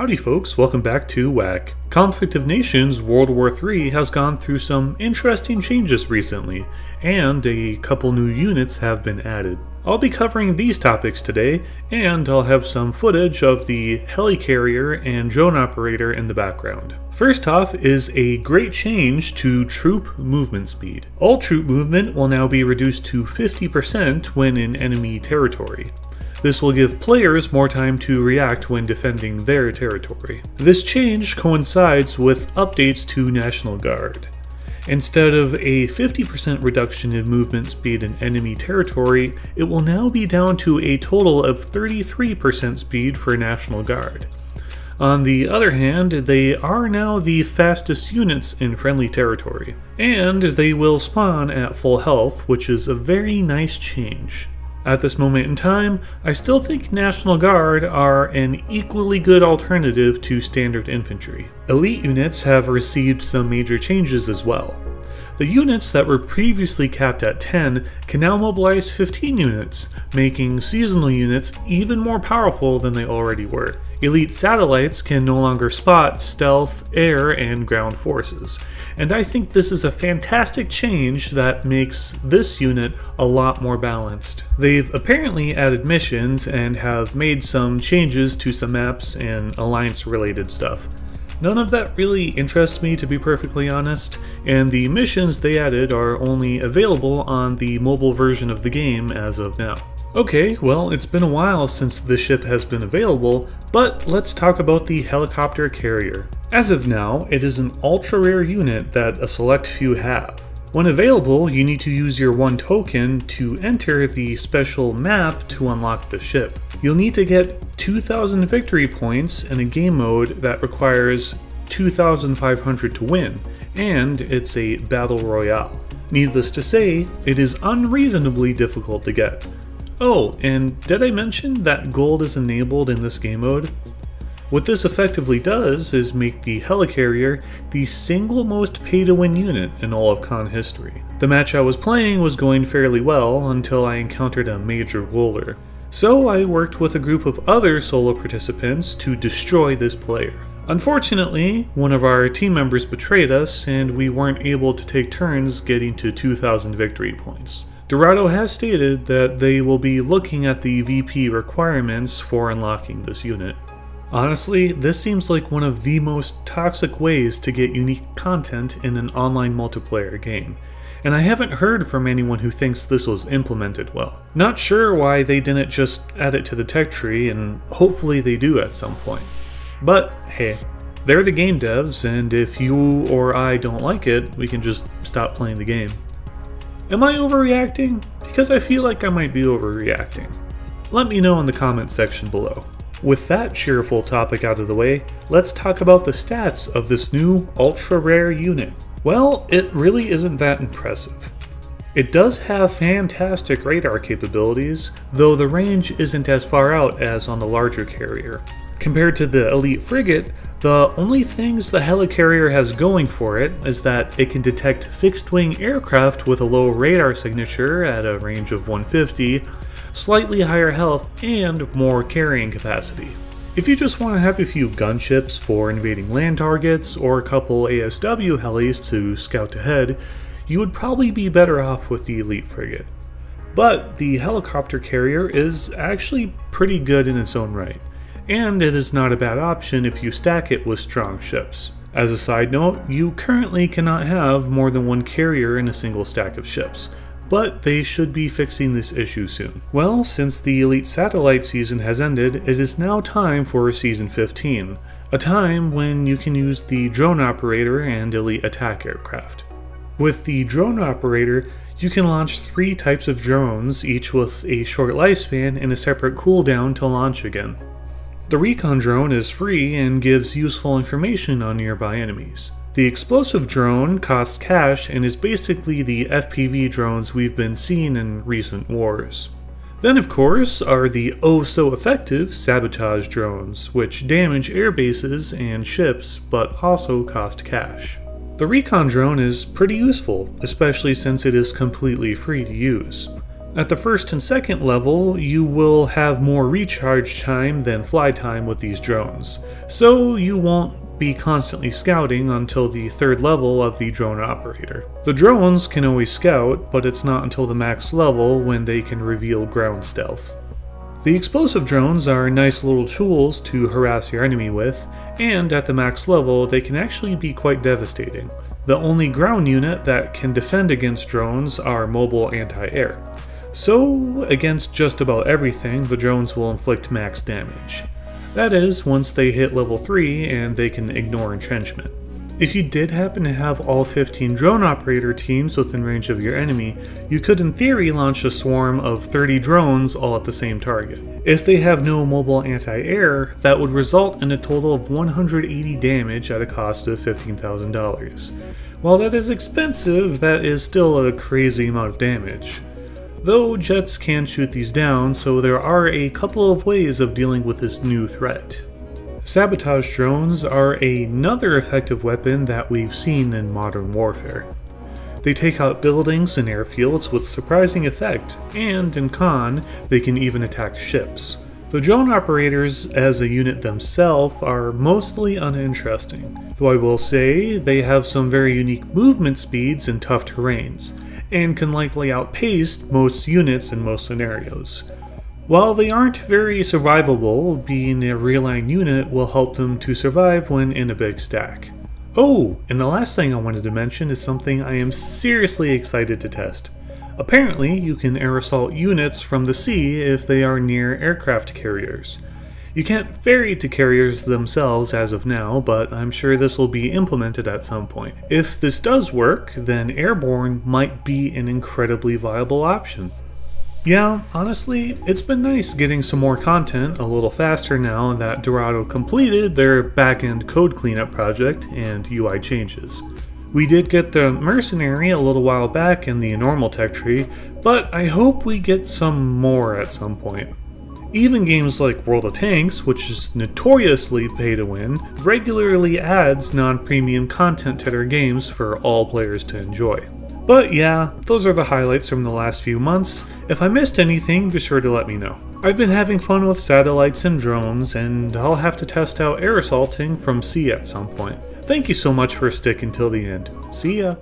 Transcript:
Howdy folks, welcome back to WAC. Conflict of Nations World War III has gone through some interesting changes recently, and a couple new units have been added. I'll be covering these topics today, and I'll have some footage of the Helicarrier and drone operator in the background. First off is a great change to troop movement speed. All troop movement will now be reduced to 50% when in enemy territory. This will give players more time to react when defending their territory. This change coincides with updates to National Guard. Instead of a 50% reduction in movement speed in enemy territory, it will now be down to a total of 33% speed for National Guard. On the other hand, they are now the fastest units in friendly territory, and they will spawn at full health, which is a very nice change. At this moment in time, I still think National Guard are an equally good alternative to standard infantry. Elite units have received some major changes as well. The units that were previously capped at 10 can now mobilize 15 units, making seasonal units even more powerful than they already were. Elite satellites can no longer spot stealth, air, and ground forces, and I think this is a fantastic change that makes this unit a lot more balanced. They've apparently added missions and have made some changes to some maps and alliance-related stuff. None of that really interests me, to be perfectly honest, and the missions they added are only available on the mobile version of the game as of now. Okay, well, it's been a while since this ship has been available, but let's talk about the helicopter carrier. As of now, it is an ultra-rare unit that a select few have. When available, you need to use your 1 token to enter the special map to unlock the ship. You'll need to get 2,000 victory points in a game mode that requires 2,500 to win, and it's a battle royale. Needless to say, it is unreasonably difficult to get. Oh, and did I mention that gold is enabled in this game mode? What this effectively does is make the Helicarrier the single most pay-to-win unit in all of Con history. The match I was playing was going fairly well until I encountered a major golder. So I worked with a group of other solo participants to destroy this player. Unfortunately, one of our team members betrayed us and we weren't able to take turns getting to 2,000 victory points. Dorado has stated that they will be looking at the VP requirements for unlocking this unit. Honestly, this seems like one of the most toxic ways to get unique content in an online multiplayer game, and I haven't heard from anyone who thinks this was implemented well. Not sure why they didn't just add it to the tech tree, and hopefully they do at some point. But hey, they're the game devs, and if you or I don't like it, we can just stop playing the game. Am I overreacting? Because I feel like I might be overreacting. Let me know in the comments section below. With that cheerful topic out of the way, let's talk about the stats of this new ultra-rare unit. Well, it really isn't that impressive. It does have fantastic radar capabilities, though the range isn't as far out as on the larger carrier. Compared to the Elite frigate, the only things the Helicarrier has going for it is that it can detect fixed-wing aircraft with a low radar signature at a range of 150, slightly higher health, and more carrying capacity. If you just want to have a few gunships for invading land targets or a couple ASW helis to scout ahead, you would probably be better off with the Elite frigate. But the helicopter carrier is actually pretty good in its own right, and it is not a bad option if you stack it with strong ships. As a side note, you currently cannot have more than 1 carrier in a single stack of ships, but they should be fixing this issue soon. Well, since the Elite Satellite season has ended, it is now time for Season 15, a time when you can use the Drone Operator and Elite Attack Aircraft. With the Drone Operator, you can launch 3 types of drones, each with a short lifespan and a separate cooldown to launch again. The Recon Drone is free and gives useful information on nearby enemies. The Explosive Drone costs cash and is basically the FPV drones we've been seeing in recent wars. Then of course are the oh-so-effective Sabotage Drones, which damage air bases and ships but also cost cash. The Recon Drone is pretty useful, especially since it is completely free to use. At the first and second level, you will have more recharge time than fly time with these drones, so you won't be constantly scouting until the third level of the drone operator. The drones can always scout, but it's not until the max level when they can reveal ground stealth. The explosive drones are nice little tools to harass your enemy with, and at the max level they can actually be quite devastating. The only ground unit that can defend against drones are mobile anti-air. So, against just about everything, the drones will inflict max damage. That is, once they hit level 3 and they can ignore entrenchment. If you did happen to have all 15 drone operator teams within range of your enemy, you could in theory launch a swarm of 30 drones all at the same target. If they have no mobile anti-air, that would result in a total of 180 damage at a cost of $15,000. While that is expensive, that is still a crazy amount of damage. Though jets can shoot these down, so there are a couple of ways of dealing with this new threat. Sabotage drones are another effective weapon that we've seen in modern warfare. They take out buildings and airfields with surprising effect, and in con, they can even attack ships. The drone operators as a unit themselves are mostly uninteresting, though I will say they have some very unique movement speeds in tough terrains, and can likely outpace most units in most scenarios. While they aren't very survivable, being a realigned unit will help them to survive when in a big stack. Oh, and the last thing I wanted to mention is something I am seriously excited to test. Apparently, you can air assault units from the sea if they are near aircraft carriers. You can't ferry to carriers themselves as of now, but I'm sure this will be implemented at some point. If this does work, then airborne might be an incredibly viable option. Yeah, honestly, it's been nice getting some more content a little faster now that Dorado completed their back-end code cleanup project and UI changes. We did get the Mercenary a little while back in the normal tech tree, but I hope we get some more at some point. Even games like World of Tanks, which is notoriously pay to win, regularly adds non-premium content to their games for all players to enjoy. But yeah, those are the highlights from the last few months. If I missed anything, be sure to let me know. I've been having fun with satellites and drones, and I'll have to test out air assaulting from sea at some point. Thank you so much for sticking till the end. See ya!